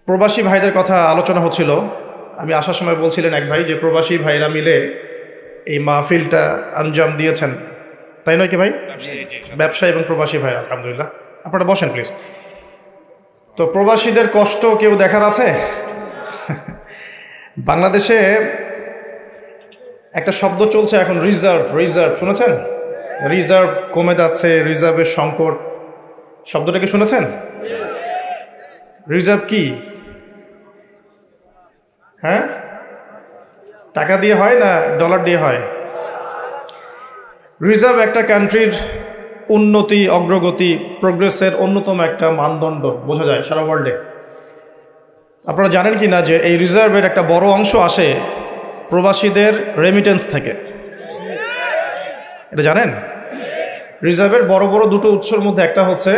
প্রবাসী ভাইদের কথা আলোচনা হচ্ছিল। আমি আসার সময় বলছিলেন এক ভাই যে প্রবাসী ভাইরা মিলে এই মাহফিলটা আঞ্জাম দিয়েছেন, তাই নয় কি ভাই? ব্যবসা এবং প্রবাসী ভাই, আলহামদুলিল্লাহ। আপনারা বসেন প্লিজ। তো প্রবাসীদের কষ্ট কেউ দেখার আছে? বাংলাদেশে একটা শব্দ চলছে এখন, রিজার্ভ। রিজার্ভ শুনেছেন? রিজার্ভ কমে যাচ্ছে, রিজার্ভের সংকট। শব্দটা কি শুনেছেন? রিজার্ভ কি? হ্যাঁ, টাকা দিয়ে হয় না ডলার দিয়ে হয়? রিজার্ভ একটা কান্ট্রির উন্নতি, অগ্রগতি, প্রোগ্রেসের অন্যতম একটা মানদণ্ড বোঝা যায় সারা ওয়ার্ল্ডে। আপনারা জানেন কি না যে এই রিজার্ভের একটা বড় অংশ আসে প্রবাসীদের রেমিটেন্স থেকে? এটা জানেন? রিজার্ভের বড় বড় দুটো উৎসের মধ্যে একটা হচ্ছে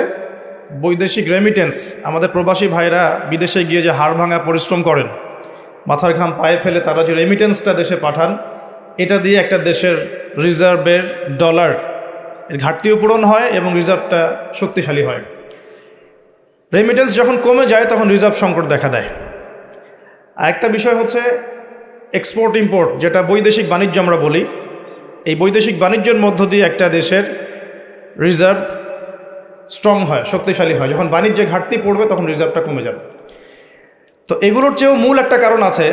বৈদেশিক রেমিটেন্স। আমাদের প্রবাসী ভাইরা বিদেশে গিয়ে যে হাড় ভাঙা পরিশ্রম করেন, মাথার ঘাম পায়ে ফেলে তারা যে রেমিটেন্সটা দেশে পাঠান, এটা দিয়ে একটা দেশের রিজার্ভের ডলার এর ঘাটতিও পূরণ হয় এবং রিজার্ভটা শক্তিশালী হয়। রেমিটেন্স যখন কমে যায় তখন রিজার্ভ সংকট দেখা দেয়। আরেকটা বিষয় হচ্ছে এক্সপোর্ট ইম্পোর্ট, যেটা বৈদেশিক বাণিজ্য আমরা বলি। এই বৈদেশিক বাণিজ্যের মধ্য দিয়ে একটা দেশের রিজার্ভ স্ট্রং হয়, শক্তিশালী হয়। যখন বাণিজ্যে ঘাটতি পড়বে তখন রিজার্ভটা কমে যাবে। তো এগুলোর চেয়েও মূল একটা কারণ আছে,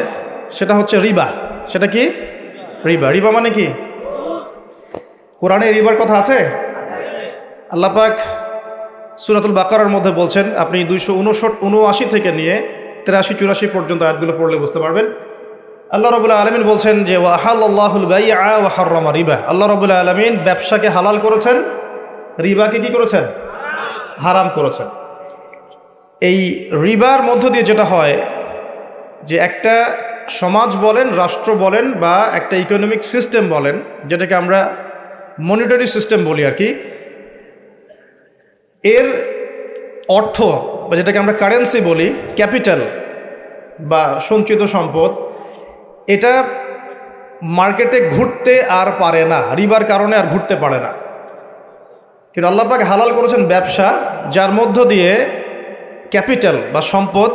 সেটা হচ্ছে রিবা। সেটা কি? রিবা। রিবা মানে কি? কোরআনে রিবার কথা আছে। আল্লাহ পাক সূরাতুল বাকারার মধ্যে বলছেন, আপনি 279 থেকে নিয়ে 83-84 পর্যন্ত আয়াতগুলো পড়লে বুঝতে পারবেন। আল্লাহ রাব্বুল আলামিন বলছেন যে ওয়া আহাল্লাল্লাহুল বাই'a ওয়া হাররামা রিবা। আল্লাহ রাব্বুল আলামিন ব্যবসাকে হালাল করেছেন, রিবাকে কি করেছেন? হারাম করেছেন। এই রিবার মধ্য দিয়ে যেটা হয় যে একটা সমাজ বলেন, রাষ্ট্র বলেন, বা একটা ইকোনমিক সিস্টেম বলেন, যেটাকে আমরা মনিটারি সিস্টেম বলি আর কি, এর অর্থ বা যেটাকে আমরা কারেন্সি বলি, ক্যাপিটাল বা সঞ্চিত সম্পদ, এটা মার্কেটে ঘুরতে আর পারে না, রিবার কারণে আর ঘুরতে পারে না। কিন্তু আল্লাহ পাক হালাল করেছেন ব্যবসা, যার মধ্য দিয়ে ক্যাপিটাল বা সম্পদ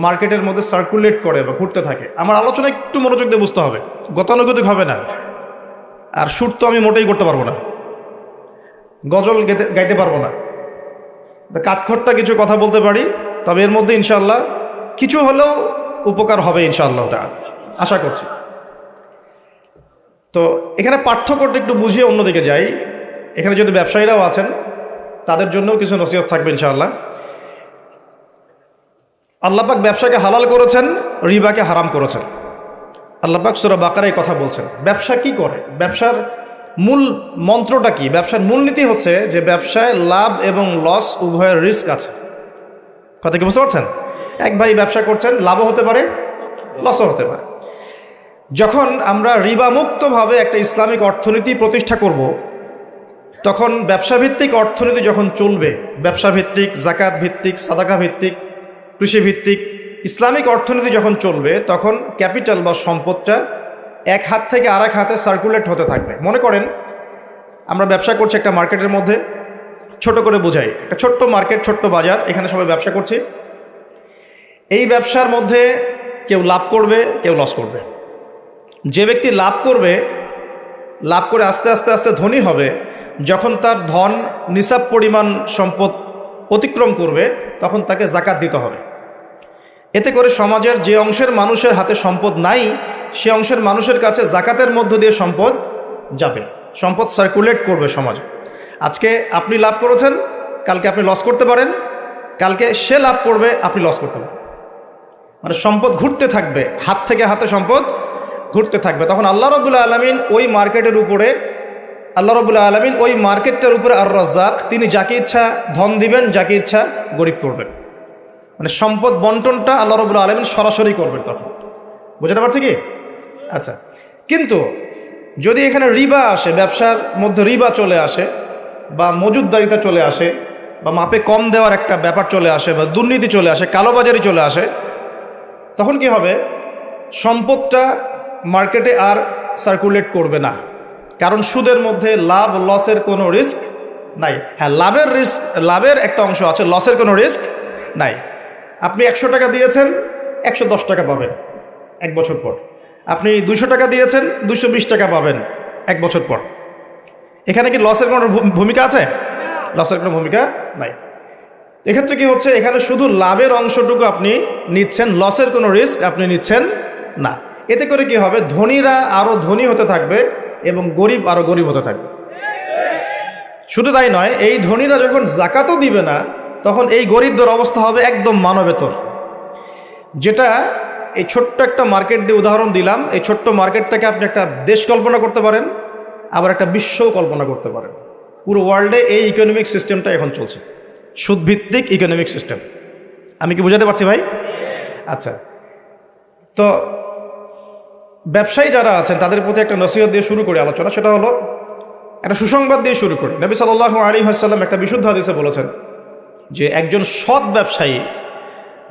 মার্কেটের মধ্যে সার্কুলেট করে বা ঘুরতে থাকে। আমার আলোচনা একটু মনোযোগ দিয়ে বুঝতে হবে, গতানুগতিক হবে না। আর সুর তো আমি মোটেই করতে পারবো না, গজল গাইতে পারবো না, কাঠখোট্টা কিছু কথা বলতে পারি, তবে এর মধ্যে ইনশাআল্লাহ কিছু হলেও উপকার হবে ইনশাআল্লাহ, তা আশা করছি। তো এখানে পার্থক্যটা একটু বুঝিয়ে অন্যদিকে যাই। এখানে যদি ব্যবসায়ীরাও আছেন, তাদের জন্যও কিছু নসিহত থাকবে ইনশাআল্লাহ। আল্লাহ পাক ব্যবসাকে হালাল করেছেন, রিবাকে হারাম করেছেন। আল্লাহ পাক সূরা বাকারায় কথা বলছেন। ব্যবসা কি করে? ব্যবসার মূল মন্ত্রটা কি? ব্যবসার মূলনীতি হচ্ছে যে ব্যবসায় লাভ এবং লস উভয়ের রিস্ক আছে। কথা কি বুঝতে পারছেন? এক ভাই ব্যবসা করছেন, লাভও হতে পারে, লসও হতে পারে। যখন আমরা রিবামুক্তভাবে একটা ইসলামিক অর্থনীতি প্রতিষ্ঠা করব, তখন ব্যবসাভিত্তিক অর্থনীতি যখন চলবে, ব্যবসাভিত্তিক, জাকাত ভিত্তিক, সাদাকা ভিত্তিক, কৃষিভিত্তিক ইসলামিক অর্থনীতি যখন চলবে, তখন ক্যাপিটাল বা সম্পদটা এক হাত থেকে আর এক হাতে সার্কুলেট হতে থাকবে। মনে করেন আমরা ব্যবসা করছি একটা মার্কেটের মধ্যে, ছোট করে বোঝাই, একটা ছোট্ট মার্কেট, ছোট্ট বাজার, এখানে সবাই ব্যবসা করছি। এই ব্যবসার মধ্যে কেউ লাভ করবে, কেউ লস করবে। যে ব্যক্তি লাভ করবে, লাভ করে আস্তে আস্তে আস্তে ধনী হবে, যখন তার ধন নিসাব পরিমাণ সম্পদ অতিক্রম করবে, তখন তাকে জাকাত দিতে হবে। এতে করে সমাজের যে অংশের মানুষের হাতে সম্পদ নাই, সে অংশের মানুষের কাছে জাকাতের মধ্য দিয়ে সম্পদ যাবে, সম্পদ সার্কুলেট করবে সমাজে। আজকে আপনি লাভ করেছেন, কালকে আপনি লস করতে পারেন, কালকে সে লাভ করবে, আপনি লস করতে পারেন। মানে সম্পদ ঘুরতে থাকবে, হাত থেকে হাতে সম্পদ ঘুরতে থাকবে। তখন আল্লাহ রাব্বুল আলামিন ওই মার্কেটের উপরে, আল্লাহ রাব্বুল আলামিন ওই মার্কেটটার উপরে আর রাজ্জাক, তিনি যাকে ইচ্ছা ধন দিবেন, যাকে ইচ্ছা গরিব করবেন। মানে সম্পদ বন্টনটা আল্লাহ রাব্বুল আলামিন সরাসরি করবেন। তখন বুঝতে পারছি কি? আচ্ছা, কিন্তু যদি এখানে রিবা আসে, ব্যবসার মধ্যে রিবা চলে আসে, বা মজুদদারিতা চলে আসে, বা মাপে কম দেওয়ার একটা ব্যাপার চলে আসে, বা দুর্নীতি চলে আসে, কালোবাজারি চলে আসে, তখন কি হবে? সম্পদটা মার্কেটে আর সার্কুলেট করবে না, কারণ সুদের মধ্যে লাভ লসের কোনো রিস্ক নাই। হ্যাঁ, লাভের একটা অংশ আছে, লসের কোনো রিস্ক নাই। আপনি 100 টাকা দিয়েছেন, 110 টাকা পাবেন 1 বছর পর। আপনি 200 টাকা দিয়েছেন, 220 টাকা পাবেন 1 বছর পর। এখানে কি লসের কোনো ভূমিকা আছে? লসের কোনো ভূমিকা নাই। এক্ষেত্রে কি হচ্ছে, এখানে শুধু লাভের অংশটুকু আপনি নিচ্ছেন, লসের কোনো রিস্ক আপনি নিচ্ছেন না। এতে করে কি হবে, ধনীরা আরও ধনী হতে থাকবে এবং গরিব আরও গরিব হতে থাকবে। শুধু তাই নয়, এই ধনীরা যখন জাকাতও দিবে না, তখন এই গরিবদের অবস্থা হবে একদম মানবেতর। যেটা এই ছোট্ট একটা মার্কেট দিয়ে উদাহরণ দিলাম, এই ছোট্ট মার্কেটটাকে আপনি একটা দেশ কল্পনা করতে পারেন, আবার একটা বিশ্বও কল্পনা করতে পারেন। পুরো ওয়ার্ল্ডে এই ইকোনমিক সিস্টেমটা এখন চলছে, সুদভিত্তিক ইকোনমিক সিস্টেম। আমি কি বুঝাতে পারছি ভাই? আচ্ছা, তো ব্যবসায়ী যারা আছেন তাদের প্রতি একটা নসিহত দিয়ে শুরু করি আলোচনা। সেটা হলো, একটা সুসংবাদ দিয়ে শুরু করি। নবী সাল্লাল্লাহু আলাইহি ওয়াসাল্লাম একটা বিশুদ্ধ হাদিসে বলেছেন যে একজন সৎ ব্যবসায়ী,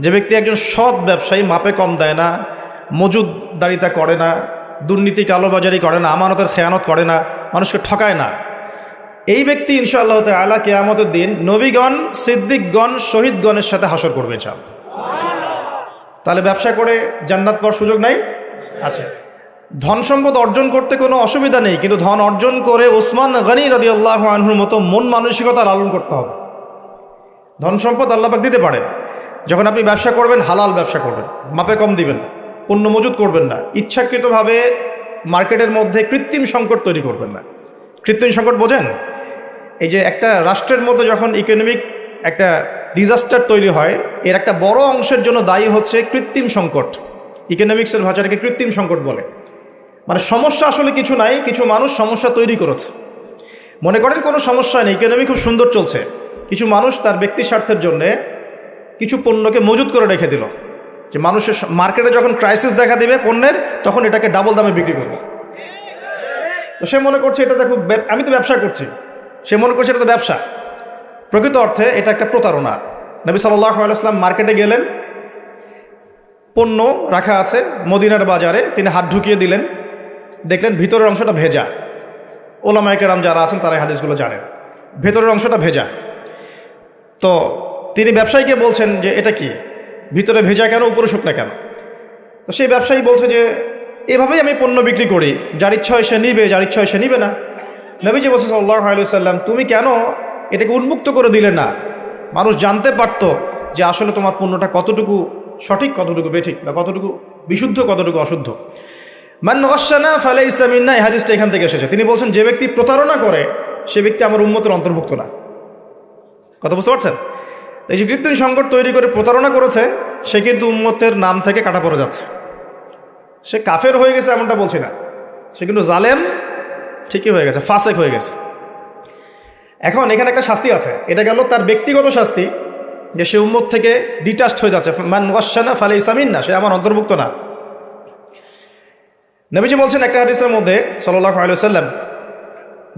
যে ব্যক্তি একজন সৎ ব্যবসায়ী, মাপে কম দেয় না, মজুদদারিতা করে না, দুর্নীতি কালোবাজারি করে না, আমানতের খেয়ানত করে না, মানুষকে ঠকায় না, এই ব্যক্তি ইনশাআল্লাহ তাআলা কিয়ামতের দিন নবীগণ, সিদ্দিকগণ, শহীদগণের সাথে হাসর করবে ইনশাআল্লাহ। তাহলে ব্যবসা করে জান্নাত পাওয়ার সুযোগ নাই? আছে। ধন সম্পদ অর্জন করতে কোনো অসুবিধা নেই, কিন্তু ধন অর্জন করে ওসমান গনি রাদিয়াল্লাহু আনহুর মতো মন মানসিকতা লালন করতে হবে। ধন সম্পদ আল্লাহ পাক দিতে পারেন। যখন আপনি ব্যবসা করবেন, হালাল ব্যবসা করবেন, মাপে কম দিবেন না, পণ্য মজুত করবেন না, ইচ্ছাকৃতভাবে মার্কেটের মধ্যে কৃত্রিম সংকট তৈরি করবেন না। কৃত্রিম সংকট বোঝেন? এই যে একটা রাষ্ট্রের মধ্যে যখন ইকোনমিক একটা ডিজাস্টার তৈরি হয়, এর একটা বড় অংশের জন্য দায়ী হচ্ছে কৃত্রিম সংকট। ইকোনমিক্সের ভাষাটাকে কৃত্রিম সংকট বলে। মানে সমস্যা আসলে কিছু নাই, কিছু মানুষ সমস্যা তৈরি করেছে। মনে করেন কোনো সমস্যা নেই, ইকোনমি খুব সুন্দর চলছে, কিছু মানুষ তার ব্যক্তি স্বার্থের জন্যে কিছু পণ্যকে মজুত করে রেখে দিল, যে মানুষের মার্কেটে যখন ক্রাইসিস দেখা দিবে পণ্যের, তখন এটাকে ডাবল দামে বিক্রি করবে। তো সে মনে করছে এটা দেখো আমি তো ব্যবসা করছি, সে মনে করছে এটা তো ব্যবসা। প্রকৃত অর্থে এটা একটা প্রতারণা। নবী সাল্লাল্লাহু আলাইহি ওয়াসাল্লাম মার্কেটে গেলেন, পণ্য রাখা আছে মদিনার বাজারে, তিনি হাত ঢুকিয়ে দিলেন, দেখলেন ভিতরের অংশটা ভেজা। ওলামায়ে কেরাম যারা আছেন তারা এই হাদিসগুলো জানেন, ভেতরের অংশটা ভেজা। তো তিনি ব্যবসায়ীকে বলছেন যে এটা কি, ভিতরে ভেজা কেন, উপরে শুকনা কেন? তো সেই ব্যবসায়ী বলছে যে এভাবেই আমি পণ্য বিক্রি করি, যার ইচ্ছা হয় সে নিবে, যার ইচ্ছা হয় সে নিবে না। নবীজি বলছে সাল্লাল্লাহু আলাইহি ওয়াসাল্লাম, তুমি কেন এটাকে উন্মুক্ত করে দিলে না? মানুষ জানতে পারতো যে আসলে তোমার পণ্যটা কতটুকু সঠিক, কতটুকু বেঠিক, বা কতটুকু বিশুদ্ধ, কতটুকু অশুদ্ধ। মান গাশশানা ফালাইসা মিন্না, এই হাদিসটা এখান থেকে এসেছে। তিনি বলছেন যে ব্যক্তি প্রতারণা করে সে ব্যক্তি আমার উম্মতের অন্তর্ভুক্ত না। কথা বুঝতে পারছেন? এই যে কৃত্রিম সংকট তৈরি করে প্রতারণা করেছে, সে কিন্তু উম্মতের নাম থেকে কাটা পড়ে যাচ্ছে। সে কাফের হয়ে গেছে এমনটা বলছি না, সে কিন্তু জালেম ঠিকই হয়ে গেছে, ফাসেক হয়ে গেছে। এখন এখানে একটা শাস্তি আছে, এটা গেল তার ব্যক্তিগত শাস্তি, যে সে উম্মত থেকে ডিটাচড হয়ে যাচ্ছে। মান গাশশানা ফালাইসা মিন্না, সে আমার অন্তর্ভুক্ত না। নবীজি বলছেন একটা হাদিসের মধ্যে সাল্লাল্লাহু আলাইহি ওয়াসাল্লাম,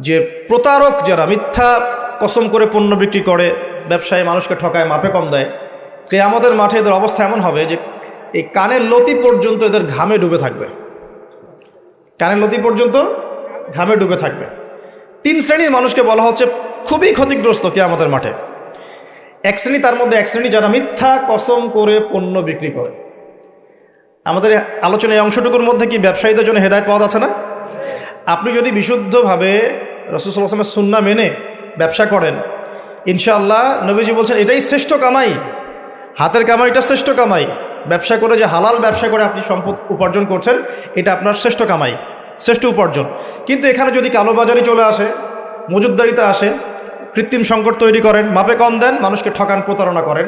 যে প্রতারক যারা মিথ্যা কসম করে পণ্য বিক্রি করে, ব্যবসায়ী মানুষকে ঠকায়, মাপে কম দেয়, কিয়ামতের মাঠে এদের অবস্থা এমন হবে যে এই কানের লতি পর্যন্ত এদের ঘামে ডুবে থাকবে। কানের লতি পর্যন্ত ঘামে ডুবে থাকবে। 3 শ্রেণীর মানুষকে বলা হচ্ছে খুবই ক্ষতিগ্রস্ত কিয়ামতের মাঠে। এক শ্রেণী, তার মধ্যে এক শ্রেণী যারা মিথ্যা কসম করে পণ্য বিক্রি করে। আমাদের আলোচনা এই অংশটুকুর মধ্যে কি ব্যবসায়ীদের জন্য হেদায়েত পাওয়া যাচ্ছে না? আপনি যদি বিশুদ্ধভাবে রাসূল সাল্লাল্লাহু আলাইহি ওয়াসাল্লামের সুন্নাহ মেনে ব্যবসা করেন, ইনশাআল্লাহ নবীজি বলছেন এটাই শ্রেষ্ঠ কামাই, হাতের কামাইটা শ্রেষ্ঠ কামাই। ব্যবসা করে, যে হালাল ব্যবসা করে আপনি সম্পদ উপার্জন করছেন, এটা আপনার শ্রেষ্ঠ কামাই, শ্রেষ্ঠ উপার্জন। কিন্তু এখানে যদি কালোবাজারি চলে আসে, মজুদদারিতা আসে, কৃত্রিম সংকট তৈরি করেন, মাপে কম দেন, মানুষকে ঠকান, প্রতারণা করেন,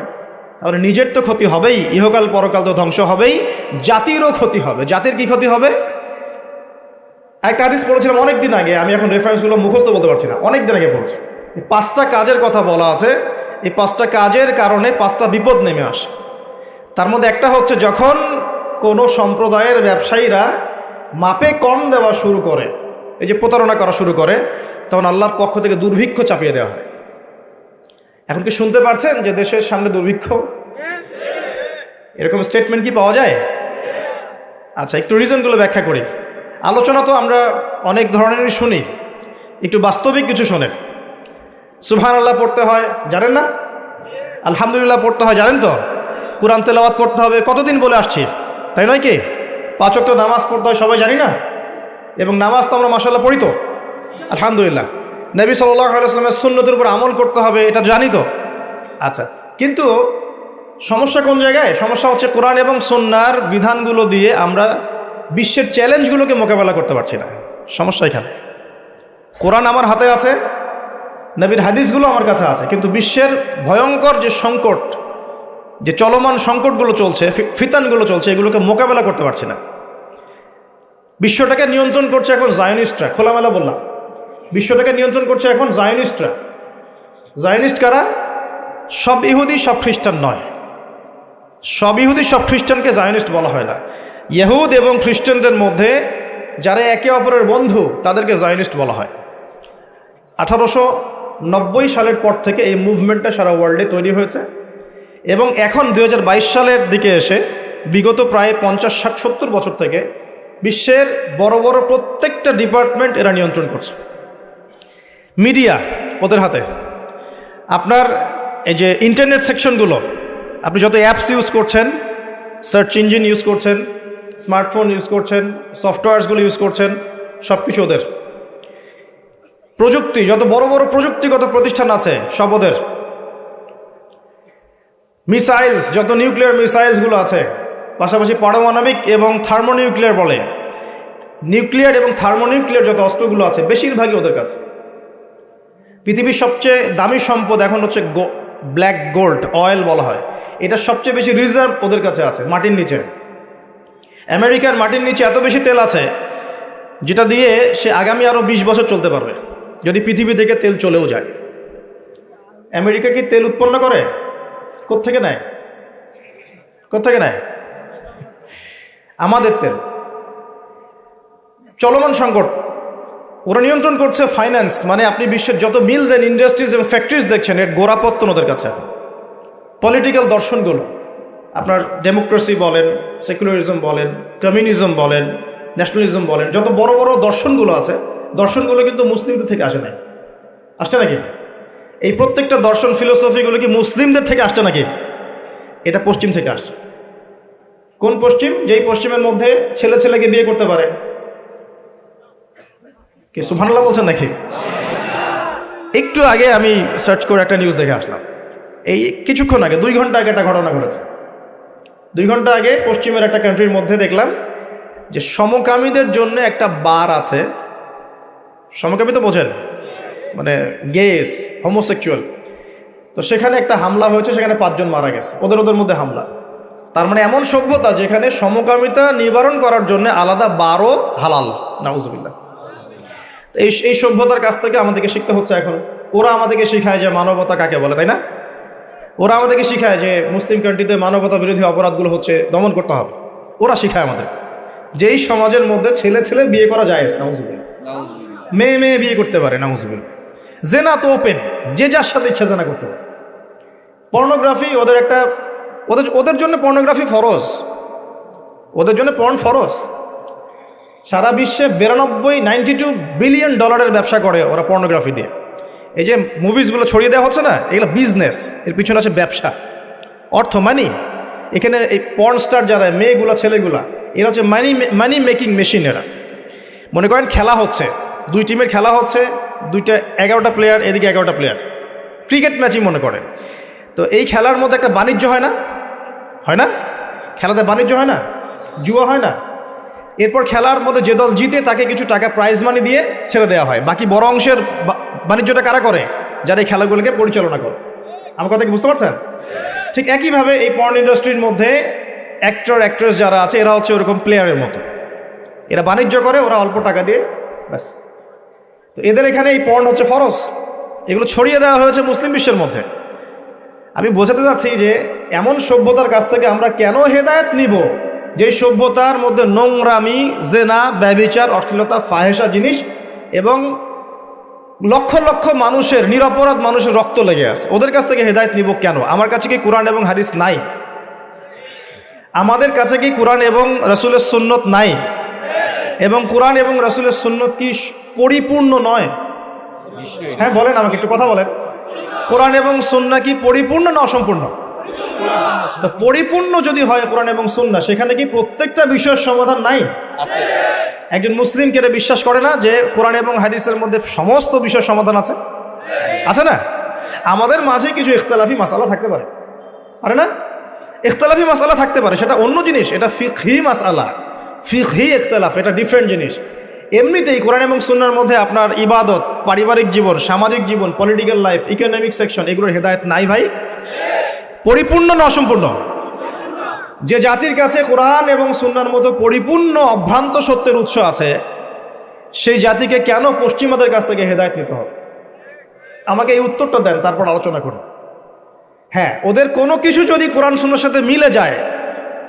তাহলে নিজের তো ক্ষতি হবেই, ইহকাল পরকাল তো ধ্বংস হবেই, জাতিরও ক্ষতি হবে। জাতির কি ক্ষতি হবে? একটা হাদিস পড়েছিলাম অনেক দিন আগে, আমি এখন রেফারেন্সগুলো মুখস্থ বলতে পারছি না, অনেক দিন আগে পড়েছি। 5টা কাজের কথা বলা আছে, এই 5টা কাজের কারণে 5টা বিপদ নেমে আসে। তার মধ্যে একটা হচ্ছে, যখন কোনো সম্প্রদায়ের ব্যবসায়ীরা মাপে কম দেওয়া শুরু করে, এই যে প্রতারণা করা শুরু করে, তখন আল্লাহর পক্ষ থেকে দুর্ভিক্ষ চাপিয়ে দেওয়া হয়। এখন কি শুনতে পাচ্ছেন যে দেশের সামনে দুর্ভিক্ষ? এরকম স্টেটমেন্ট কি পাওয়া যায়? আচ্ছা, একটু রিজনগুলো ব্যাখ্যা করি। আলোচনা তো আমরা অনেক ধরনেরই শুনি, একটু বাস্তবিক কিছু শোনেন। সুবহানাল্লাহ পড়তে হয়, জানেন না? আলহামদুলিল্লাহ পড়তে হয়, জানেন তো? কোরআন তেলাওয়াত করতে হবে, কতদিন বলে আসছি, তাই নয় কি? 5 ওয়াক্ত নামাজ পড়তে হয় সবাই জানি না? এবং নামাজ তো আমরা মাশাআল্লাহ পড়ি তো, আলহামদুলিল্লাহ। নবী সাল্লাল্লাহু আলাইহি ওয়াসাল্লামের সুন্নতের উপর আমল করতে হবে, এটা জানি তো। আচ্ছা, কিন্তু সমস্যা কোন জায়গায়? সমস্যা হচ্ছে কোরআন এবং সুন্নাহর বিধানগুলো দিয়ে আমরা বিশ্বের চ্যালেঞ্জগুলোকে মোকাবেলা করতে পারছি না। সমস্যা এখানে। কোরআন আমার হাতে আছে, নবীর হাদিসগুলো আমার কাছে আছে, কিন্তু বিশ্বের ভয়ঙ্কর যে সংকট, যে চলমান সংকটগুলো চলছে, ফিতানগুলো চলছে, এগুলোকে মোকাবেলা করতে পারছি না। বিশ্বটাকে নিয়ন্ত্রণ করছে এখন জায়নিস্টরা, খোলামেলা বললাম, বিশ্বটাকে নিয়ন্ত্রণ করছে এখন জায়নিস্টরা। জায়নিস্ট কারা? সব ইহুদি সব খ্রিস্টান নয়, সব ইহুদি সব খ্রিস্টানকে জায়নিস্ট বলা হয় না। ইহুদ এবং খ্রিস্টানদের মধ্যে যারা একে অপরের বন্ধু তাদেরকে জায়নিস্ট বলা হয়। 1890 সালের পর থেকে এই মুভমেন্টটা সারা ওয়ার্ল্ডে তৈরি হয়েছে এবং এখন 2022 সালের দিকে এসে বিগত প্রায় 50, 60, 70 বছর থেকে বিশ্বের বড় বড় প্রত্যেকটা ডিপার্টমেন্ট এরা নিয়ন্ত্রণ করছে। মিডিয়া ওদের হাতে। আপনার এই যে ইন্টারনেট সেকশনগুলো, আপনি যত অ্যাপস ইউজ করছেন, সার্চ ইঞ্জিন ইউজ করছেন, স্মার্টফোন ইউজ করছেন, সফটওয়্যারসগুলো ইউজ করছেন, সব কিছু ওদের। প্রযুক্তি, যত বড় বড় প্রযুক্তিগত প্রতিষ্ঠান আছে সব ওদের। মিসাইলস, যত নিউক্লিয়ার মিসাইলসগুলো আছে, পাশাপাশি পারমাণবিক এবং থার্মোনিউক্লিয়ার বলে, নিউক্লিয়ার এবং থার্মোনিউক্লিয়ার যত অস্ত্রগুলো আছে বেশিরভাগই ওদের কাছে। পৃথিবীর সবচেয়ে দামি সম্পদ এখন হচ্ছে ব্ল্যাক গোল্ড, অয়েল বলা হয়। এটা সবচেয়ে বেশি রিজার্ভ ওদের কাছে আছে মাটির নিচে। আমেরিকার মাটির নিচে এত বেশি তেল আছে যেটা দিয়ে সে আগামী আরও 20 বছর চলতে পারবে যদি পৃথিবী থেকে তেল চলেও যায়। আমেরিকা কি তেল উৎপন্ন করে? কোত্থেকে নেয়? কোত্থেকে নেয়? আমাদের তেল। চলমান সংকট, ওরা নিয়ন্ত্রণ করছে ফাইন্যান্স, মানে আপনি বিশ্বের যত মিলস অ্যান্ড ইন্ডাস্ট্রিজ এবং ফ্যাক্টরিজ দেখছেন এর গোড়াপত্তন ওদের কাছে। পলিটিক্যাল দর্শনগুলো, আপনার ডেমোক্রেসি বলেন, সেকুলারিজম বলেন, কমিউনিজম বলেন, ন্যাশনালিজম বলেন, যত বড় বড় দর্শনগুলো আছে, দর্শনগুলো কিন্তু মুসলিমদের থেকে আসে নাই। আসছে নাকি? এই প্রত্যেকটা দর্শন, ফিলোসফিগুলো কি মুসলিমদের থেকে আসছে নাকি? এটা পশ্চিম থেকে আসছে। কোন পশ্চিম? যেই পশ্চিমের মধ্যে ছেলে ছেলেকে বিয়ে করতে পারে। কি সুবহানাল্লাহ বলছেন নাকি? একটু আগে আমি সার্চ করে একটা নিউজ দেখে আসলাম, এই কিছুক্ষণ আগে, 2 ঘন্টা আগে একটা ঘটনা ঘটেছে। 2 ঘন্টা আগে পশ্চিমের একটা কান্ট্রির মধ্যে দেখলাম যে সমকামীদের জন্য একটা বার আছে। সমকামী তো বোঝেন, মানে গেস, হোমোসেক্সুয়াল। তো সেখানে একটা হামলা হয়েছে, সেখানে 5 জন মারা গেছে, ওদের মধ্যে হামলা। তার মানে এমন সভ্যতা যেখানে সমকামিতা নিবারণ করার জন্য আলাদা বারও হালাল। নাউজুবিল্লাহ। এই সভ্যতার কাছ থেকে আমাদেরকে শিখতে হচ্ছে এখন। ওরা আমাদেরকে শিখায় যে মানবতা কাকে বলে, তাই না? ওরা আমাদেরকে শিখায় যে মুসলিম কান্ট্রিতে মানবতা বিরোধী অপরাধগুলো হচ্ছে দমন করতে হবে। ওরা শিখায় আমাদের যে এই সমাজের মধ্যে ছেলে ছেলে বিয়ে করা যায়, নাউজুবিল্লাহ, মেয়ে মেয়ে বিয়ে করতে পারে, নাউজুবিল্লাহ। জেনা তো ওপেন, যে যার সাথে ইচ্ছা জেনা করতে পারে। পর্নোগ্রাফি ওদের একটা, ওদের জন্য পর্নোগ্রাফি ফরজ, ওদের জন্য পর্ন ফরজ। সারা বিশ্বে 92 বিলিয়ন ডলারের ব্যবসা করে ওরা পর্নোগ্রাফি দিয়ে। এই যে মুভিজগুলো ছড়িয়ে দেওয়া হচ্ছে না, এগুলো বিজনেস, এর পিছনে আছে ব্যবসা, অর্থ, মানি। এখানে এই পর্ন স্টার যারা মেয়েগুলা, ছেলেগুলা, এরা হচ্ছে মানি মেকিং মেশিন। এরা মনে করেন খেলা হচ্ছে, 2 টিমের খেলা হচ্ছে, 11টা প্লেয়ার, এদিকে 11টা প্লেয়ার, ক্রিকেট ম্যাচই মনে করেন। তো এই খেলার মধ্যে একটা বাণিজ্য হয় না? হয় না? খেলাতে বাণিজ্য হয় না? জুয়া হয় না? এরপর খেলার মধ্যে যে দল জিতে তাকে কিছু টাকা প্রাইজ মানি দিয়ে ছেড়ে দেওয়া হয়। বাকি বড় অংশের বাণিজ্যটা কারা করে? যারা এই খেলাগুলোকে পরিচালনা করে। আমার কথা কি বুঝতে পারছেন? ঠিক একইভাবে এই পর্ন ইন্ডাস্ট্রির মধ্যে অ্যাক্টর অ্যাক্ট্রেস যারা আছে এরা হচ্ছে ওরকম প্লেয়ারের মতো। এরা বাণিজ্য করে, ওরা অল্প টাকা দিয়ে, ব্যাস। তো এদের এখানে এই পর্ন হচ্ছে ফরজ। এগুলো ছড়িয়ে দেওয়া হয়েছে মুসলিম বিশ্বের মধ্যে। আমি বোঝাতে চাচ্ছি যে এমন সভ্যতার কাছ থেকে আমরা কেন হেদায়েত নিব যে সভ্যতার মধ্যে নোংরামি, জেনা, ব্যভিচার, অশ্লীলতা, ফাহেসা জিনিস এবং লক্ষ লক্ষ মানুষের, নিরপরাধ মানুষের রক্ত লেগে আছে। ওদের কাছ থেকে হেদায়েত নিব কেন? আমার কাছে কি কোরআন এবং হাদিস নাই? আমাদের কাছে কি কোরআন এবং রাসূলের সুন্নত নাই? এবং কোরআন এবং রাসূলের সুন্নত কি পরিপূর্ণ নয়? হ্যাঁ বলেন, আমাকে একটু কথা বলেন। কোরআন এবং সুন্নাহ কি পরিপূর্ণ না অসম্পূর্ণ? তো পরিপূর্ণ যদি হয় কোরআন এবং সুন্নাহ, সেখানে কি প্রত্যেকটা বিষয়ের সমাধান নাই? একজন মুসলিম কি এটা বিশ্বাস করে না যে কোরআন এবং হাদিসের মধ্যে সমস্ত বিষয়ের সমাধান আছে? আছে না? আমাদের মাঝে কিছু ইখতিলাফি মাসালা থাকতে পারে, আরে না, ইখতিলাফি মাসালা থাকতে পারে, সেটা অন্য জিনিস। এটা ফিকহি মাসালা, ফিকহি ইখতিলাফ, এটা ডিফারেন্ট জিনিস। এমনিতেই কোরআন এবং সুন্নাহর মধ্যে আপনার ইবাদত, পারিবারিক জীবন, সামাজিক জীবন, পলিটিক্যাল লাইফ, ইকোনমিক সেকশন, এগুলোর হেদায়েত নাই ভাই? পরিপূর্ণ না অসম্পূর্ণ? যে জাতির কাছে কোরআন এবং সুন্নাহর মতো পরিপূর্ণ অভ্রান্ত সত্যের উৎস আছে, সেই জাতিকে কেন পশ্চিমাদের কাছ থেকে হেদায়েত নিতে হবে? আমাকে এই উত্তরটা দেন, তারপর আলোচনা করুন। হ্যাঁ, ওদের কোনো কিছু যদি কোরআন সুন্নাহর সাথে মিলে যায়,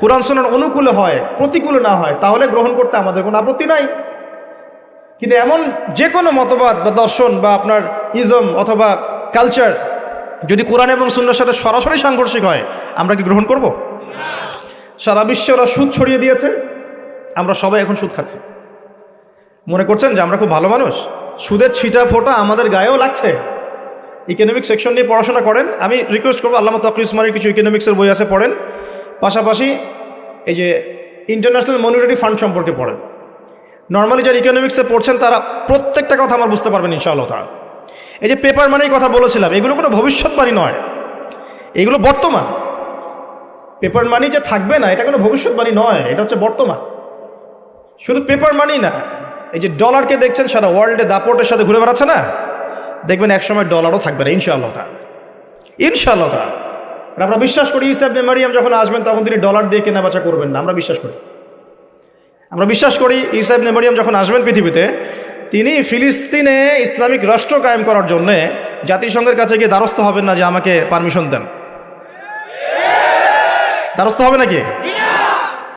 কোরআন সুন্নাহর অনুকূলে হয়, প্রতিকূলে না হয়, তাহলে গ্রহণ করতে আমাদের কোনো আপত্তি নাই। কিন্তু এমন যে কোনো মতবাদ বা দর্শন বা আপনার ইজম অথবা কালচার যদি কোরআন এবং সুন্নাহর সাথে সরাসরি সাংঘর্ষিক হয়, আমরা কি গ্রহণ করব? সারা বিশ্বে ওরা সুদ ছড়িয়ে দিয়েছে, আমরা সবাই এখন সুদ খাচ্ছি। মনে করছেন যে আমরা খুব ভালো মানুষ? সুদের ছিটা ফোঁটা আমাদের গায়েও লাগছে। ইকোনমিক সেকশন নিয়ে পড়াশোনা করেন, আমি রিকোয়েস্ট করবো আল্লামা তকি উসমানীর কিছু ইকোনমিক্সের বই আছে, পড়েন। পাশাপাশি এই যে ইন্টারন্যাশনাল মনিটারি ফান্ড সম্পর্কে পড়েন। নর্মালি যারা ইকোনমিক্সে পড়ছেন তারা প্রত্যেকটা কথা আমার বুঝতে পারবেন ইনশাআল্লাহ তাআলা। এই যে পেপার মানির কথা বলেছিলাম, এগুলো কোনো ভবিষ্যৎবাণী নয়, এগুলো বর্তমান। পেপার মানি যে থাকবে না, এটা কোনো ভবিষ্যৎবাণী নয়, এটা হচ্ছে বর্তমান। শুধু পেপার মানি না, এই যে ডলারকে দেখছেন সারা ওয়ার্ল্ডে দাপটের সাথে ঘুরে বেড়াচ্ছে না, দেখবেন একসময় ডলারও থাকবে না ইনশাআল্লাহ তাআলা, ইনশাআল্লাহ তাআলা। আমরা বিশ্বাস করি ঈসা ইবনে মারইয়াম যখন আসবেন তখন তিনি ডলার দিয়ে কেনাবেচা করবেন না, আমরা বিশ্বাস করি। আমরা বিশ্বাস করি ঈসা ইবনে মারইয়াম যখন আসবেন পৃথিবীতে, তিনি ফিলিস্তিনে ইসলামিক রাষ্ট্র কায়েম করার জন্য জাতিসংঘের কাছে গিয়ে দ্বারস্থ হবেন না যে আমাকে পারমিশন দেন। দ্বারস্থ হবে নাকি?